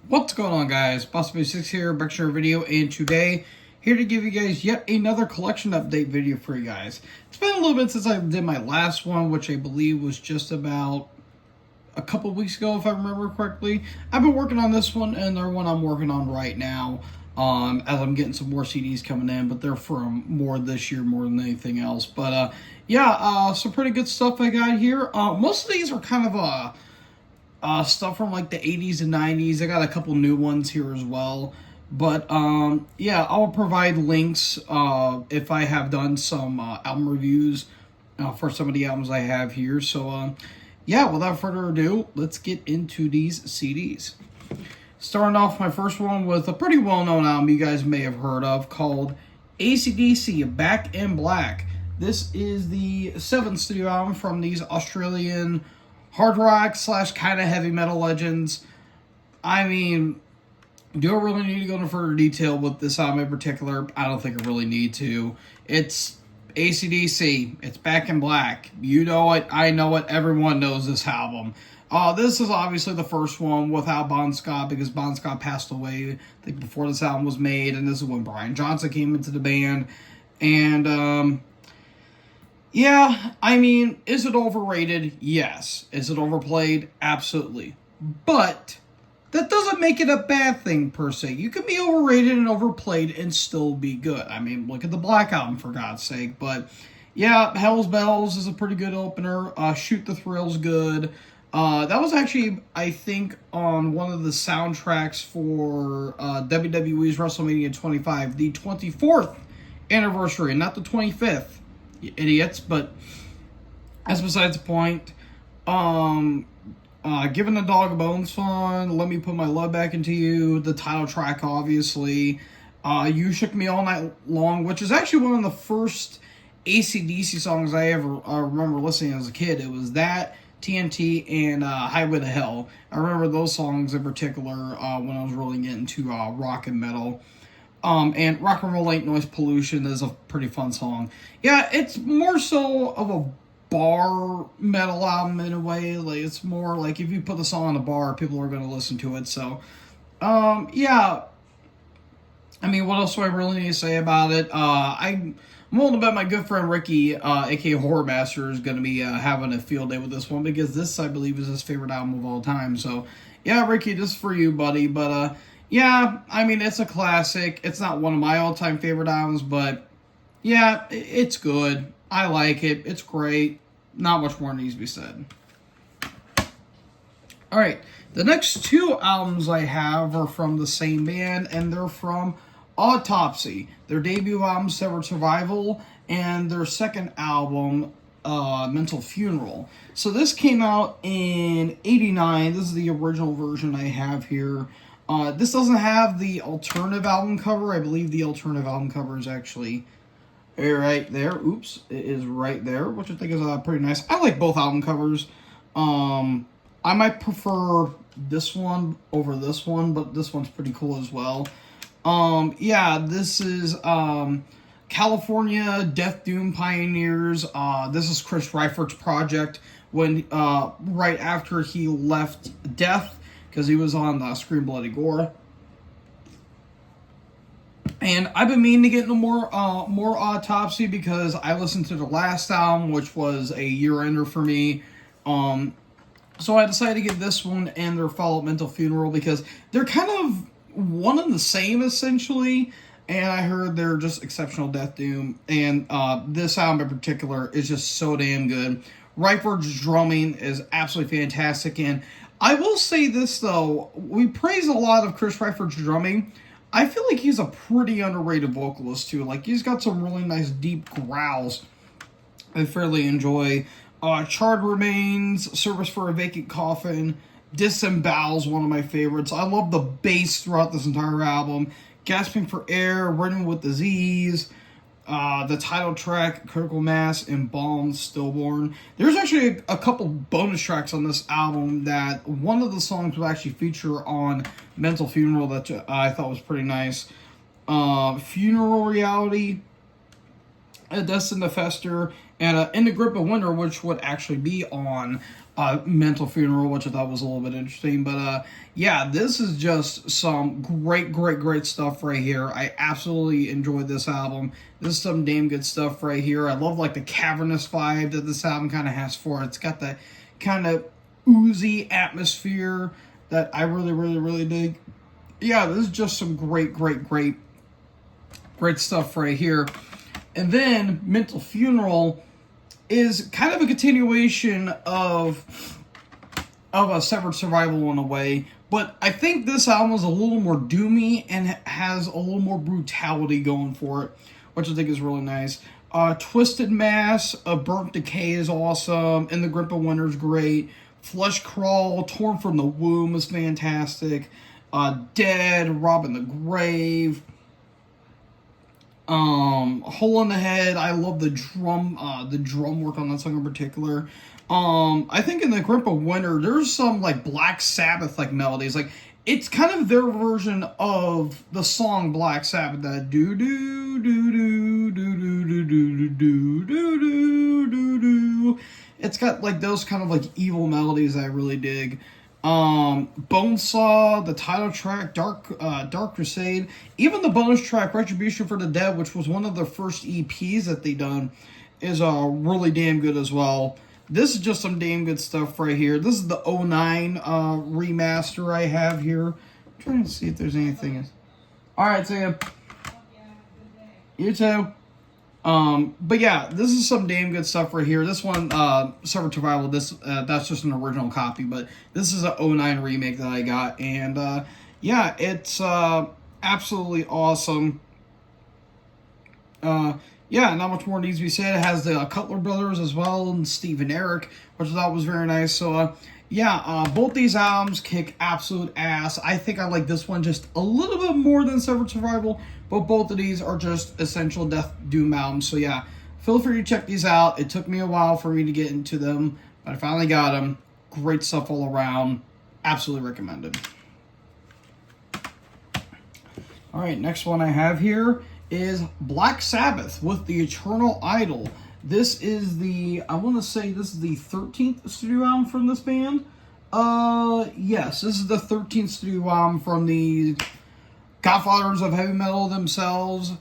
What's going on, guys? Boss6 here, back to our video, and today here to give you guys yet another collection update video for you guys. It's been a little bit since I did my last one, which I believe was just about a couple weeks ago, if I remember correctly. I've been working on this one, and they're one I'm working on right now, as I'm getting some more CDs coming in, but they're from more this year more than anything else. But some pretty good stuff I got here. Most of these are kind of stuff from like the 80s and 90s. I got a couple new ones here as well. But I'll provide links if I have done some album reviews for some of the albums I have here. So without further ado, let's get into these CDs. Starting off my first one with a pretty well-known album you guys may have heard of called AC/DC Back in Black. This is the 7th studio album from these Australian hard rock / kind of heavy metal legends. I mean, do I really need to go into further detail with this album in particular? I don't think I really need to. It's AC/DC. It's Back in Black. You know it. I know it. Everyone knows this album. This is obviously the first one without Bon Scott, because Bon Scott passed away, I think, before this album was made, and this is when Brian Johnson came into the band. And is it overrated? Yes. Is it overplayed? Absolutely. But that doesn't make it a bad thing, per se. You can be overrated and overplayed and still be good. I mean, look at the Black Album, for God's sake. But, yeah, Hell's Bells is a pretty good opener. Shoot the Thrill's good. That was actually, I think, on one of the soundtracks for WWE's WrestleMania 25, the 24th anniversary, not the 25th. You idiots, but that's besides the point. Giving the Dog a Bone's fun. Let Me Put My Love Back Into You. The title track, obviously. You Shook Me All Night Long, which is actually one of the first AC/DC songs I ever remember listening as a kid. It was that, TNT, and Highway to Hell. I remember those songs in particular when I was really getting into rock and metal. And Rock and Roll Ain't Noise Pollution is a pretty fun song. Yeah, it's more so of a bar metal album in a way. Like, it's more like if you put the song on a bar, people are going to listen to it. So, I mean, what else do I really need to say about it? I'm willing to bet my good friend Ricky, aka Horror Master, is going to be having a field day with this one, because this, I believe, is his favorite album of all time. So, yeah, Ricky, this is for you, buddy. But, yeah, I mean, it's a classic. It's not one of my all-time favorite albums, but, yeah, it's good. I like it. It's great. Not much more needs to be said. Alright, the next two albums I have are from the same band, and they're from Autopsy. Their debut album, Severed Survival, and their second album, Mental Funeral. So this came out in '89. This is the original version I have here. This doesn't have the alternative album cover. I believe the alternative album cover is actually right there. Oops, it is right there, which I think is pretty nice. I like both album covers. I might prefer this one over this one, but this one's pretty cool as well. This is California Death Doom Pioneers. This is Chris Reifert's project when right after he left Death, because he was on Scream Bloody Gore. And I've been meaning to get into more Autopsy, because I listened to the last album, which was a year-ender for me. So I decided to get this one and their follow-up, Mental Funeral, because they're kind of one and the same, essentially. And I heard they're just exceptional Death Doom. And this album in particular is just so damn good. Reifert's drumming is absolutely fantastic. And I will say this, though. We praise a lot of Chris Reifert's drumming. I feel like he's a pretty underrated vocalist, too. Like, he's got some really nice deep growls I fairly enjoy. Charred Remains, Service for a Vacant Coffin, Disembowels, one of my favorites. I love the bass throughout this entire album. Gasping for Air, Running with Disease, the title track, Critical Mass, Embalmed, Stillborn. There's actually a couple bonus tracks on this album that one of the songs will actually feature on Mental Funeral that I thought was pretty nice. Funeral Reality, Destined to Fester, And In the Grip of Winter, which would actually be on Mental Funeral, which I thought was a little bit interesting. But yeah, this is just some great stuff right here. I absolutely enjoyed this album. This is some damn good stuff right here. I love like the cavernous vibe that this album kind of has for it. It's got that kind of oozy atmosphere that I really dig. Yeah, this is just some great stuff right here. And then Mental Funeral is kind of a continuation of a Severed Survival in a way, but I think this album is a little more doomy and has a little more brutality going for it, which I think is really nice. Twisted Mass, Burnt Decay is awesome. In the Grip of Winter is great. Flesh Crawl, Torn from the Womb is fantastic. Dead, Robbing the Grave. Hole in the Head. I love the drum work on that song in particular. I think in the Grip of Winter, there's some like Black Sabbath like melodies. Like it's kind of their version of the song Black Sabbath. That do do do do do do do do do do do do. It's got like those kind of like evil melodies I really dig. Bonesaw, the title track, Dark Crusade, even the bonus track, Retribution for the Dead, which was one of the first EPs that they done, is really damn good as well. This is just some damn good stuff right here. This is the 09 remaster I have here. I'm trying to see if there's anything else. Alright, Sam. You too. But yeah, this is some damn good stuff right here. This one, Severed Survival, that's just an original copy, but this is a 09 remake that I got, and yeah, it's absolutely awesome. Yeah, not much more needs to be said. It has the Cutler Brothers as well, and Steve and Eric, which I thought was very nice. So, yeah, both these albums kick absolute ass. I think I like this one just a little bit more than Severed Survival, but both of these are just essential Death Doom albums. So, yeah, feel free to check these out. It took me a while for me to get into them, but I finally got them. Great stuff all around. Absolutely recommended. All right, next one I have here is Black Sabbath with the Eternal Idol. This is the 13th studio album from this band. Yes, this is the 13th studio album from the Godfathers of Heavy Metal themselves.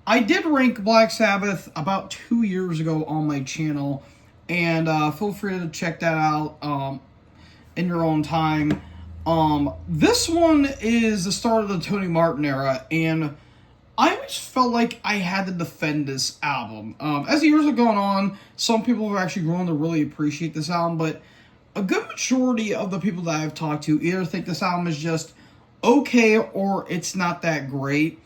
I did rank Black Sabbath about 2 years ago on my channel, and feel free to check that out in your own time. This one is the start of the Tony Martin era, and I just felt like I had to defend this album. As the years have gone on, some people have actually grown to really appreciate this album, but a good majority of the people that I've talked to either think this album is just okay or it's not that great.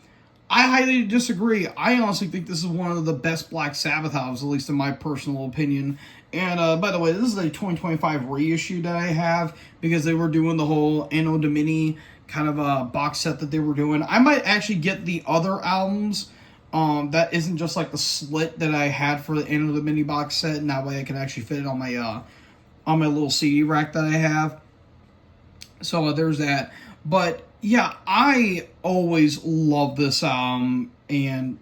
I highly disagree. I honestly think this is one of the best Black Sabbath albums, at least in my personal opinion. And by the way, this is a 2025 reissue that I have because they were doing the whole Anno Domini kind of a box set that they were doing. I might actually get the other albums that isn't just like the slit that I had for the Anno Domini box set, and that way I can actually fit it on my little CD rack that I have. So there's that. But yeah, I always love this album, and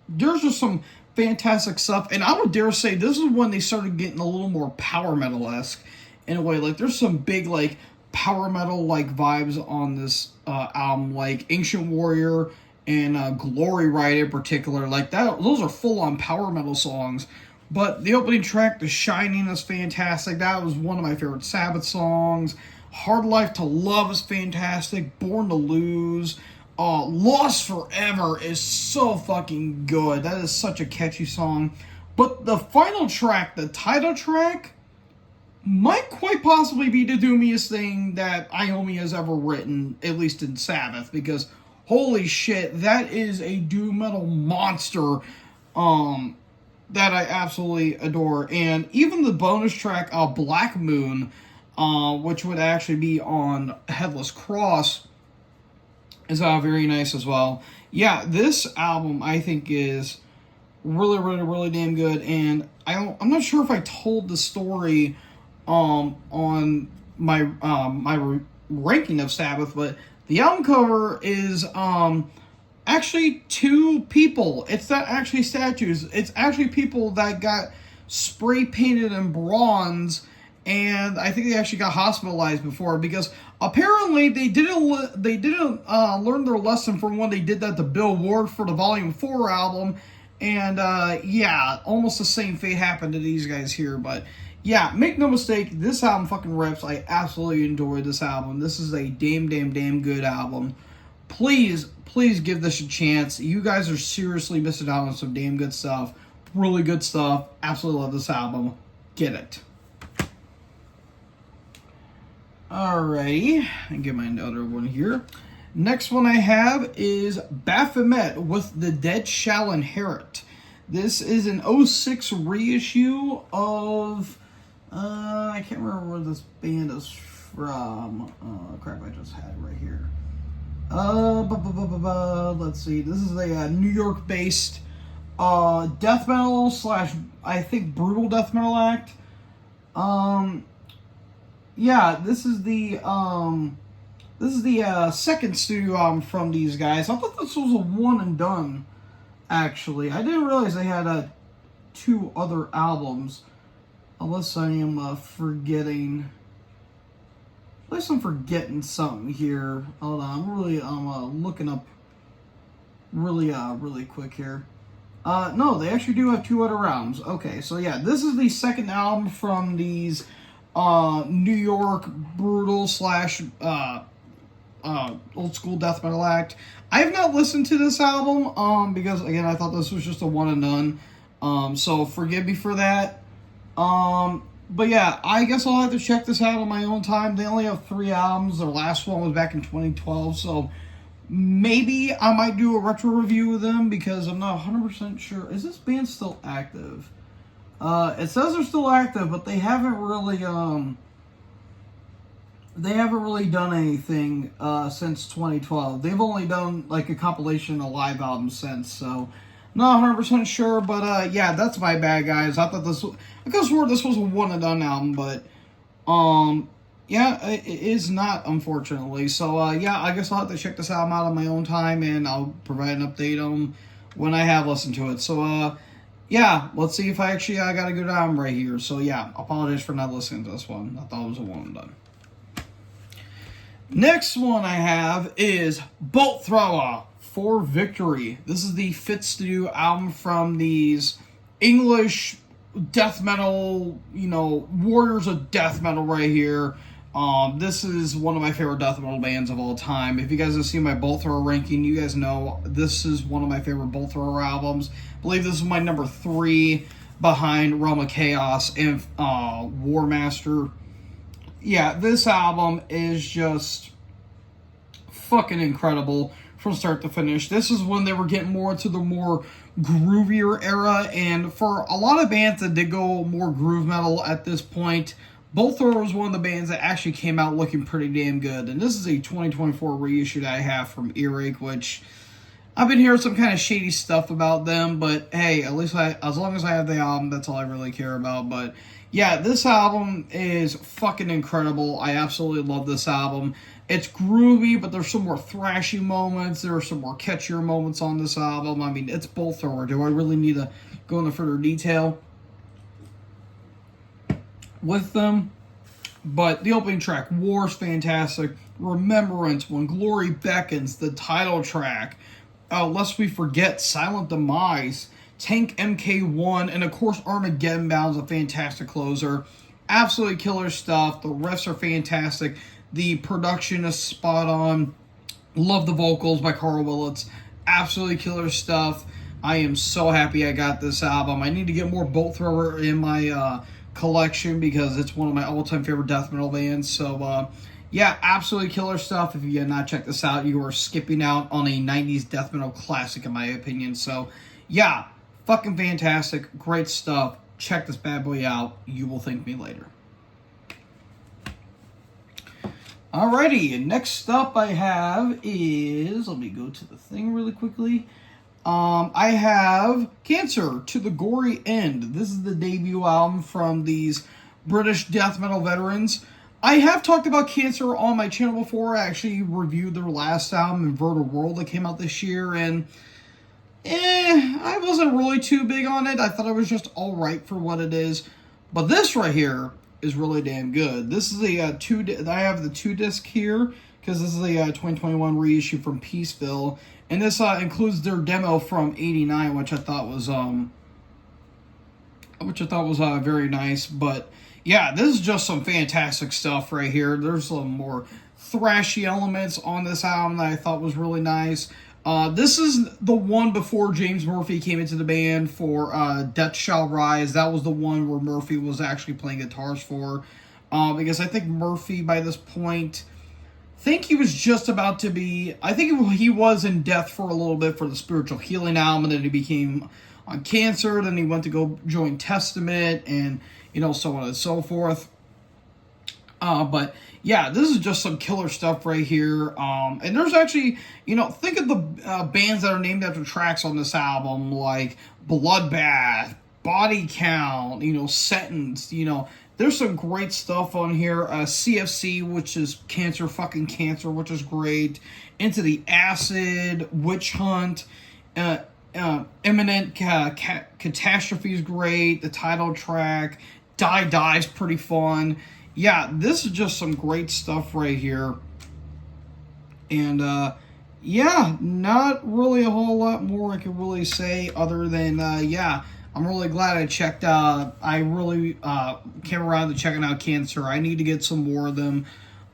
there's just some fantastic stuff. And I would dare say this is when they started getting a little more power metal-esque in a way. Like there's some big like power metal like vibes on this album, like Ancient Warrior and Glory Ride in particular. Like that, those are full-on power metal songs. But the opening track, The Shining, is fantastic. That was one of my favorite Sabbath songs. Hard Life to Love is fantastic. Born to Lose. Lost Forever is so fucking good. That is such a catchy song. But the final track, the title track, might quite possibly be the doomiest thing that Iommi has ever written, at least in Sabbath, because holy shit, that is a doom metal monster that I absolutely adore. And even the bonus track, Black Moon, which would actually be on Headless Cross, is very nice as well. Yeah, this album I think is really damn good, and I'm not sure if I told the story on my my ranking of Sabbath, but the album cover is actually two people. It's not actually statues. It's actually people that got spray painted in bronze, and I think they actually got hospitalized before because apparently they didn't learn their lesson from when they did that to Bill Ward for the Volume 4 album, and yeah, almost the same fate happened to these guys here. But yeah, make no mistake, this album fucking rips. I absolutely enjoy this album. This is a damn good album. Please give this a chance. You guys are seriously missing out on some damn good stuff. Really good stuff. Absolutely love this album. Get it. Alrighty, and get my other one here. Next one I have is Baphomet with The Dead Shall Inherit. This is an 06 reissue of, I can't remember where this band is from. Crap, I just had it right here. Let's see. This is a New York-based death metal / I think brutal death metal act. Yeah, this is the second studio album from these guys. I thought this was a one and done, actually. I didn't realize they had 2 other albums. Unless I am forgetting. Unless I'm forgetting something here. Hold on, I'm looking up really quick here. No, they actually do have 2 other albums. Okay, so yeah, this is the second album from these New York brutal / old school death metal act. I have not listened to this album because again I thought this was just a one and done. So forgive me for that. But yeah, I guess I'll have to check this out on my own time. They only have 3 albums. Their last one was back in 2012, so maybe I might do a retro review of them because I'm not 100% sure. Is this band still active? It says they're still active, but they haven't really done anything since 2012. They've only done like a compilation of live albums since, so not 100% sure. But yeah, that's my bad, guys. I could have swore this was a one and done album, but yeah, it is not, unfortunately. So yeah, I guess I'll have to check this album out on my own time, and I'll provide an update on when I have listened to it. So yeah, let's see if I actually got a good album right here. So yeah, apologize for not listening to this one. I thought it was a one and done. Next one I have is Bolt Thrower for Victory. This is the 5th studio album from these English death metal, warriors of death metal right here. This is one of my favorite death metal bands of all time. If you guys have seen my Bolt Thrower ranking, you guys know this is one of my favorite Bolt Thrower albums. I believe this is my number 3 behind Realm of Chaos and War Master. Yeah, this album is just fucking incredible from start to finish. This is when they were getting more into the more groovier era, and for a lot of bands that did go more groove metal at this point, Bolt Thrower was one of the bands that actually came out looking pretty damn good. And this is a 2024 reissue that I have from Earache, which I've been hearing some kind of shady stuff about them, but hey, at least as long as I have the album, that's all I really care about. But yeah, this album is fucking incredible. I absolutely love this album. It's groovy, but there's some more thrashy moments. There are some more catchier moments on this album. I mean, it's Bolt Thrower. Do I really need to go into further detail with them? But the opening track, War's fantastic. Remembrance, When Glory Beckons, the title track. Lest we forget, Silent Demise, Tank MK1, and of course Armageddon Bound's a fantastic closer. Absolutely killer stuff. The riffs are fantastic. The production is spot on. Love the vocals by Carl Willits. Absolutely killer stuff. I am so happy I got this album. I need to get more Bolt Thrower in my collection because it's one of my all-time favorite death metal bands. So yeah, absolutely killer stuff. If you have not checked this out, you are skipping out on a 90s death metal classic in my opinion. So yeah, fucking fantastic. Great stuff. Check this bad boy out. You will thank me later. Alrighty, next up I have is, let me go to the thing really quickly. I have Cancer to the Gory End. This is the debut album from these British death metal veterans. I have talked about Cancer on my channel before. I actually reviewed their last album, Inverted World, that came out this year, and I wasn't really too big on it. I thought it was just alright for what it is. But this right here is really damn good. This is the I have the 2-disc here, because this is the 2021 reissue from Peaceville. And this includes their demo from '89, which I thought was very nice. But yeah, this is just some fantastic stuff right here. There's some more thrashy elements on this album that I thought was really nice. This is the one before James Murphy came into the band for Death Shall Rise. That was the one where Murphy was actually playing guitars for. Because I think Murphy, by this point, I think he was he was in Death for a little bit for the Spiritual Healing album, and then he became on Cancer, then he went to go join Testament, and, so on and so forth. But yeah, this is just some killer stuff right here. And there's actually, think of the bands that are named after tracks on this album, like Bloodbath, Body Count, Sentence, there's some great stuff on here. CFC, which is Cancer, which is great. Into the Acid, Witch Hunt, Imminent Catastrophe is great. The title track, Die is pretty fun. Yeah, this is just some great stuff right here. And, yeah, not really a whole lot more I could really say other than, I'm really glad I checked out. I really came around to checking out Cancer. I need to get some more of them.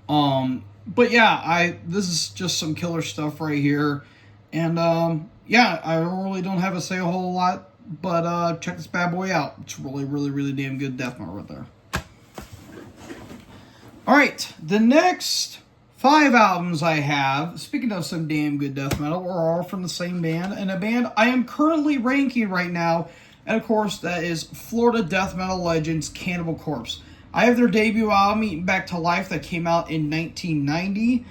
But, yeah, this is just some killer stuff right here. And, yeah, I really don't have to say a whole lot. But check this bad boy out. It's really, really, really damn good death metal right there. Alright, the next 5 albums I have, speaking of some damn good death metal, are all from the same band, and a band I am currently ranking right now, and of course that is Florida death metal legends Cannibal Corpse. I have their debut album, Eaten Back to Life, that came out in 1990.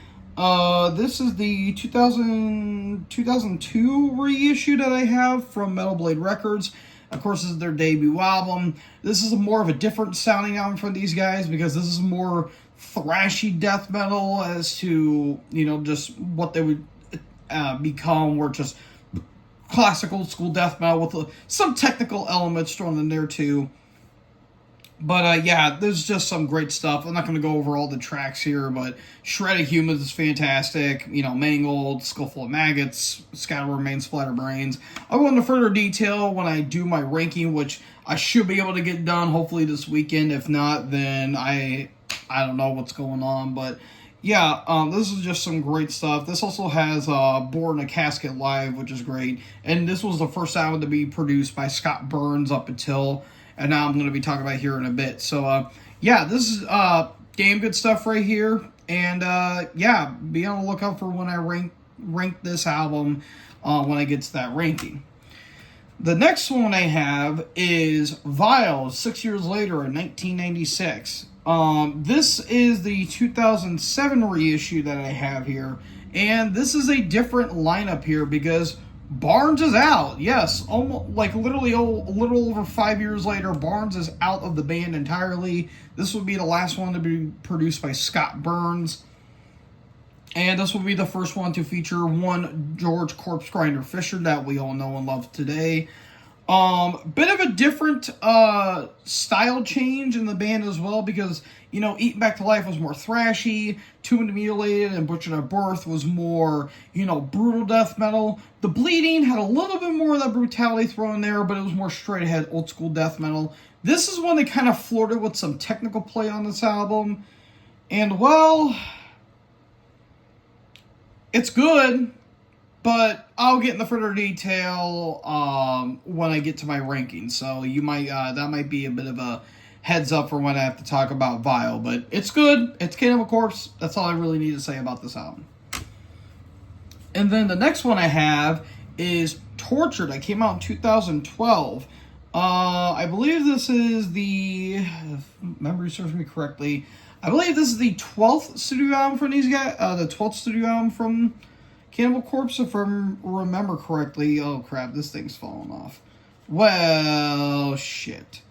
This is the 2002 reissue that I have from Metal Blade Records. Of course, this is their debut album. This is more of a different sounding album for these guys, because this is more thrashy death metal as to, just what they would become, where just classic old school death metal with some technical elements thrown in there too. But yeah, there's just some great stuff. I'm not going to go over all the tracks here, but Shredded Humans is fantastic. Mangled, Skullful of Maggots, Scatter Remains, Splatter Brains. I'll go into further detail when I do my ranking, which I should be able to get done hopefully this weekend. If not, then I don't know what's going on. But yeah, this is just some great stuff. This also has Born in a Casket Live, which is great. And this was the first album to be produced by Scott Burns up until... And now I'm going to be talking about here in a bit. So, yeah, this is damn good stuff right here. And, yeah, be on the lookout for when I rank this album when I get to that ranking. The next one I have is Vile, 6 years later in 1996. This is the 2007 reissue that I have here. And this is a different lineup here because... Barnes is out. Yes, almost literally a little over 5 years later, Barnes is out of the band entirely. This would be the last one to be produced by Scott Burns. And this will be the first one to feature one George Corpse Grinder Fisher that we all know and love today. Bit of a different style change in the band as well, because Eaten Back to Life was more thrashy, Tomb and Mutilated and Butchered at Birth was more brutal death metal. The Bleeding had a little bit more of that brutality thrown in there, but it was more straight ahead old school death metal. This is one that kind of flirted with some technical play on this album, and well, it's good. But I'll get into further detail when I get to my rankings. So you might that might be a bit of a heads up for when I have to talk about Vile. But it's good. It's Cannibal Corpse. That's all I really need to say about this album. And then the next one I have is Tortured. That came out in 2012. I believe this is the, if memory serves me correctly, I believe this is the 12th studio album from these guys. The 12th studio album from Cannibal Corpse, if I remember correctly. Oh crap, this thing's falling off. Well, shit.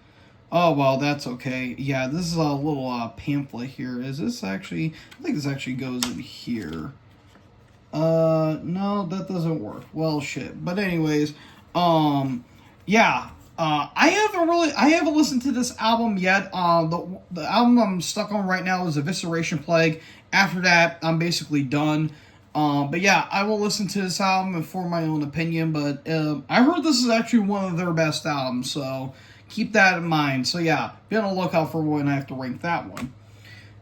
Oh, well, that's okay. Yeah, this is a little pamphlet here. Is this actually... I think this actually goes in here. No, that doesn't work. Well, shit. But anyways, yeah. I haven't listened to this album yet. The album I'm stuck on right now is Evisceration Plague. After that, I'm basically done. But yeah, I will listen to this album and form my own opinion. But I heard this is actually one of their best albums, so keep that in mind. So yeah, be on the lookout for when I have to rank that one.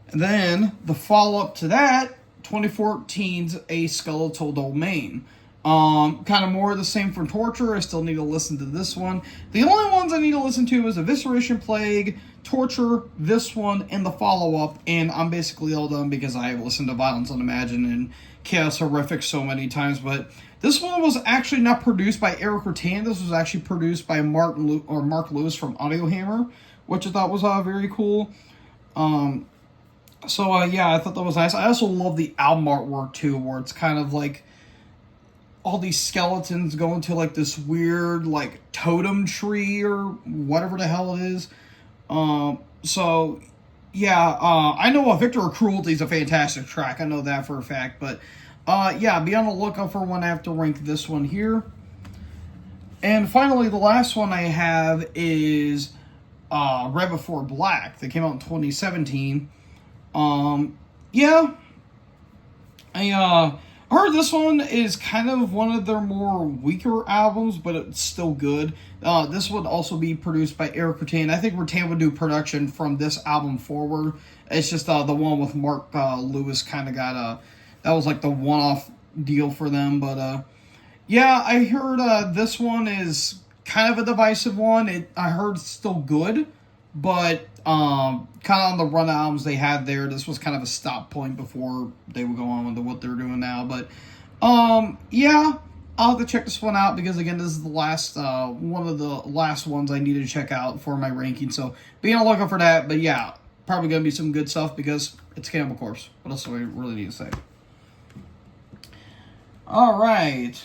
And then the follow-up to that, 2014's A Skeletal Domain. Kind of more of the same from Torture. I still need to listen to this one. The only ones I need to listen to is Evisceration Plague, Torture, this one, and the follow-up. And I'm basically all done because I have listened to Violence Unimagined and Chaos Horrific so many times. But this one was actually not produced by Eric Rutan. This was actually produced by Mark Lewis from Audio Hammer, which I thought was very cool. So yeah, I thought that was nice. I also love the album artwork too, where it's kind of like all these skeletons going to like this weird like totem tree or whatever the hell it is. So yeah, I know Victor of Cruelty is a fantastic track. I know that for a fact, but yeah, be on the lookout for when I have to rank this one here. And finally, the last one I have is Red Before Black. That came out in 2017. Yeah, I heard this one is kind of one of their more weaker albums, but it's still good. This would also be produced by Eric Rutan. I think Rutan would do production from this album forward. It's just the one with Mark Lewis kind of got that was like the one-off deal for them. But yeah, I heard this one is kind of a divisive one. I heard it's still good, but kind of on the run albums they had there, this was kind of a stop point before they would go on with what they're doing now. But yeah, I'll have to check this one out because again, this is the last one of the last ones I need to check out for my ranking. So be on the lookout for that. But yeah, probably gonna be some good stuff because it's Cannibal Corpse. What else do we really need to say? All right,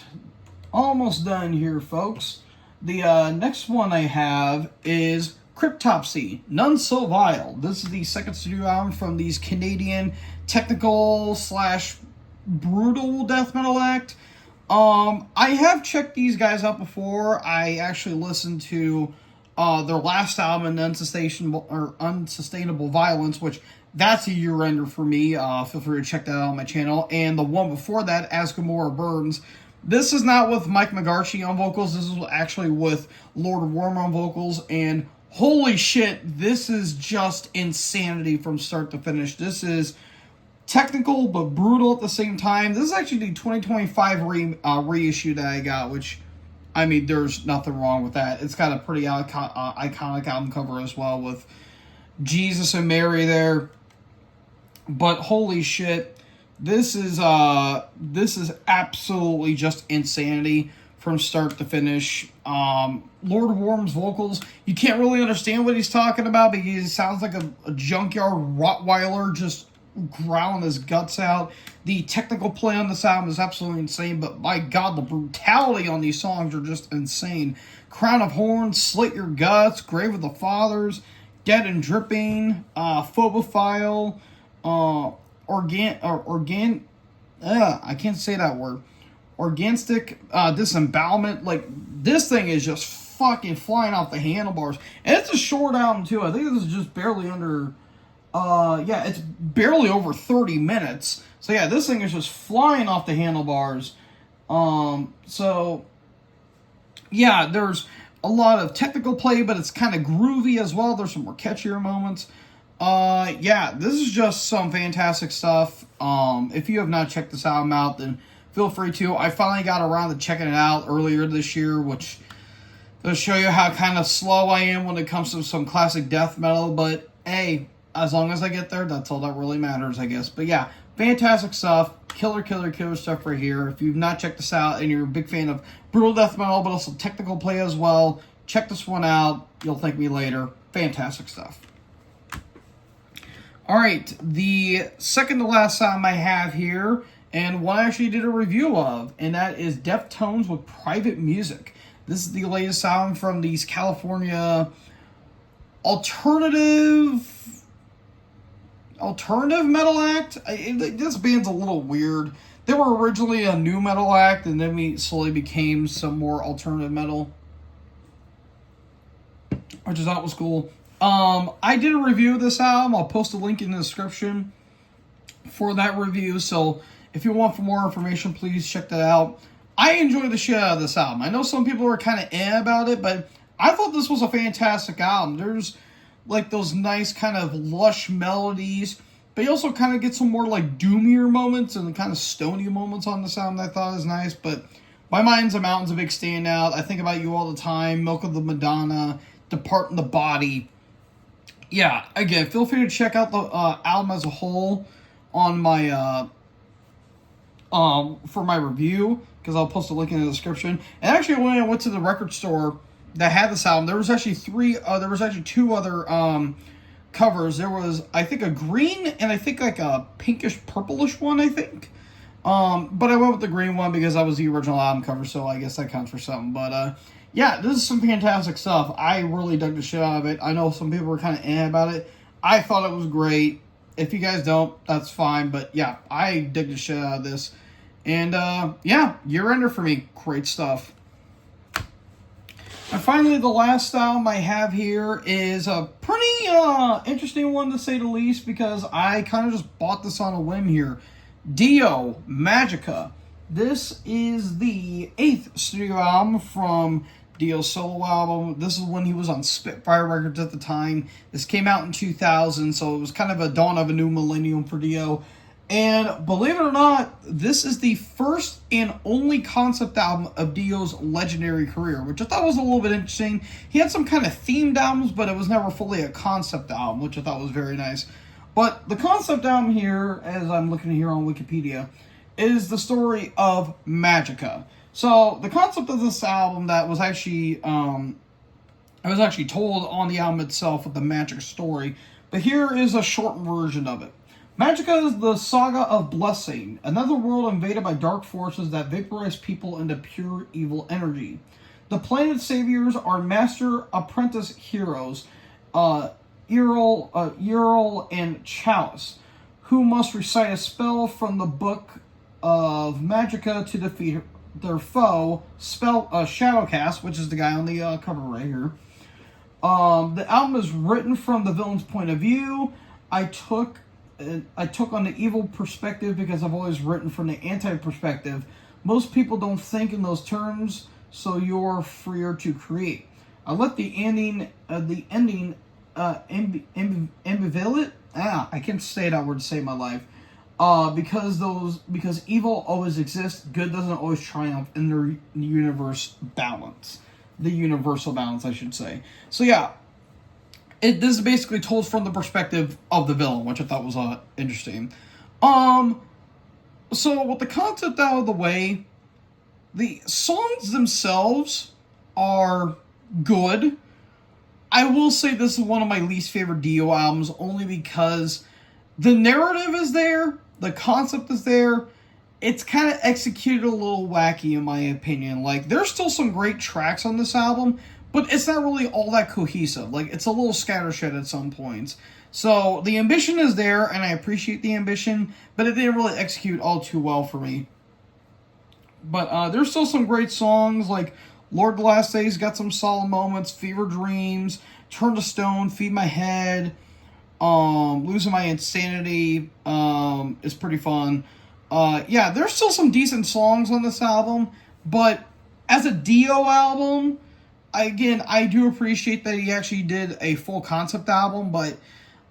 almost done here, folks. The next one I have is Cryptopsy, None So Vile. This is the second studio album from these Canadian technical / brutal death metal act. I have checked these guys out before. I actually listened to their last album, Unsustainable Violence, which that's a year-ender for me. Feel free to check that out on my channel. And the one before that, As Gomorrah Burns. This is not with Mike McGarchy on vocals. This is actually with Lord Worm on vocals. And holy shit, this is just insanity from start to finish. This is technical but brutal at the same time. This is actually the 2025 reissue that I got, which, I mean, there's nothing wrong with that. It's got a pretty iconic album cover as well with Jesus and Mary there. But holy shit, this is absolutely just insanity from start to finish. Lord Worm's vocals, you can't really understand what he's talking about because he sounds like a junkyard Rottweiler just growling his guts out. The technical play on this album is absolutely insane, but my god, the brutality on these songs are just insane. Crown of Horns, Slit Your Guts, Grave of the Fathers, Dead and Dripping, Phobophile, I can't say that word. Orgastic Disembowelment. Like, this thing is just fucking flying off the handlebars. And it's a short album, too. I think this is just barely under... yeah, it's barely over 30 minutes. So, yeah, this thing is just flying off the handlebars. So, yeah, there's a lot of technical play, but it's kind of groovy as well. There's some more catchier moments. Yeah, this is just some fantastic stuff. If you have not checked this album out, then feel free to. I finally got around to checking it out earlier this year, which does show you how kind of slow I am when it comes to some classic death metal. But, hey, as long as I get there, that's all that really matters, I guess. But, yeah, fantastic stuff. Killer stuff right here. If you've not checked this out and you're a big fan of brutal death metal, but also technical play as well, check this one out. You'll thank me later. Fantastic stuff. All right, the second to last album I have here, and one I actually did a review of, and that is Deftones with Private Music. This is the latest album from these California alternative alternative metal act. This band's a little weird. They were originally a new metal act, and then we slowly became some more alternative metal, which I thought was cool. I did a review of this album. I'll post a link in the description for that review. So if you want for more information, please check that out. I enjoyed the shit out of this album. I know some people are kind of about it, but I thought this was a fantastic album. There's like those nice kind of lush melodies, but you also kind of get some more like doomier moments and kind of stony moments on this album that I thought was nice. But My Mind's a Mountain's a big standout. I Think About You All the Time, Milk of the Madonna, Depart in the Body. Yeah, again, feel free to check out the album as a whole on my for my review, because I'll post a link in the description. And actually, when I went to the record store that had this album, there was actually two other covers. There was, I think, a green and I think like a pinkish purplish one, I think. But I went with the green one because that was the original album cover, so I guess that counts for something. But yeah, this is some fantastic stuff. I really dug the shit out of it. I know some people were kind of about it. I thought it was great. If you guys don't, that's fine. But yeah, I dig the shit out of this. And yeah, Year Ender for me. Great stuff. And finally, the last album I have here is a pretty interesting one, to say the least, because I kind of just bought this on a whim here. Dio, Magica. This is the 8th studio album from Dio's solo album. This is when he was on Spitfire Records at the time. This came out in 2000, so it was kind of a dawn of a new millennium for Dio. And believe it or not, this is the first and only concept album of Dio's legendary career, which I thought was a little bit interesting. He had some kind of themed albums, but it was never fully a concept album, which I thought was very nice. But the concept album here, as I'm looking here on Wikipedia, is the story of Magica. So the concept of this album that was actually, told on the album itself with the Magic story, but here is a short version of it. Magica is the saga of Blessing, another world invaded by dark forces that vaporize people into pure evil energy. The planet saviors are master-apprentice heroes, Ural and Chalice, who must recite a spell from the book of Magica to defeat their foe, Shadowcast, which is the guy on the cover right here. The album is written from the villain's point of view. I took on the evil perspective because I've always written from the anti-perspective. Most people don't think in those terms, so you're freer to create. I let the ending ambivalent. I can't say that word to save my life. Because evil always exists, good doesn't always triumph in the universe balance. The universal balance, I should say. So yeah, this is basically told from the perspective of the villain, which I thought was interesting. So with the concept out of the way, the songs themselves are good. I will say this is one of my least favorite Dio albums, only because the narrative is there, the concept is there. It's kind of executed a little wacky, in my opinion. Like, there's still some great tracks on this album, but it's not really all that cohesive. Like, it's a little scattershot at some points. So, the ambition is there, and I appreciate the ambition, but it didn't really execute all too well for me. But there's still some great songs, like Lord the Last Days got some solid moments, Fever Dreams, Turn to Stone, Feed My Head, Losing My Insanity is pretty fun. Yeah, there's still some decent songs on this album, but as a Dio album, I do appreciate that he actually did a full concept album, but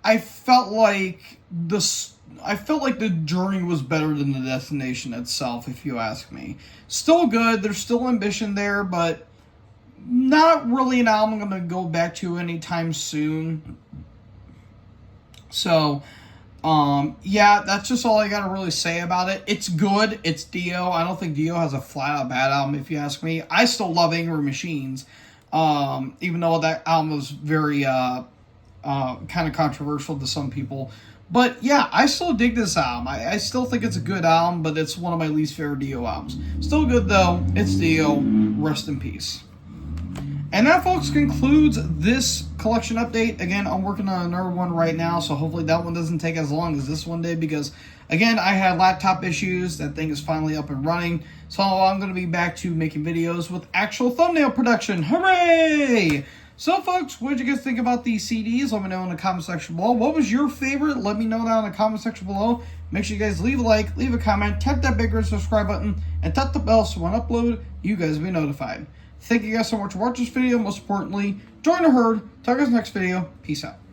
I felt like the journey was better than the destination itself, if you ask me. Still good, there's still ambition there, but not really an album I'm going to go back to anytime soon. So, yeah, that's just all I got to really say about it. It's good. It's Dio. I don't think Dio has a flat-out bad album, if you ask me. I still love Angry Machines, even though that album was very kind of controversial to some people. But, yeah, I still dig this album. I still think it's a good album, but it's one of my least favorite Dio albums. Still good, though. It's Dio. Rest in peace. And that, folks, concludes this collection update. Again, I'm working on another one right now, so hopefully that one doesn't take as long as this one did because, again, I had laptop issues. That thing is finally up and running. So I'm going to be back to making videos with actual thumbnail production. Hooray! So, folks, what did you guys think about these CDs? Let me know in the comment section below. What was your favorite? Let me know down in the comment section below. Make sure you guys leave a like, leave a comment, tap that big red subscribe button, and tap the bell so when I upload, you guys will be notified. Thank you guys so much for watching this video. Most importantly, join the herd. Talk to you guys next video. Peace out.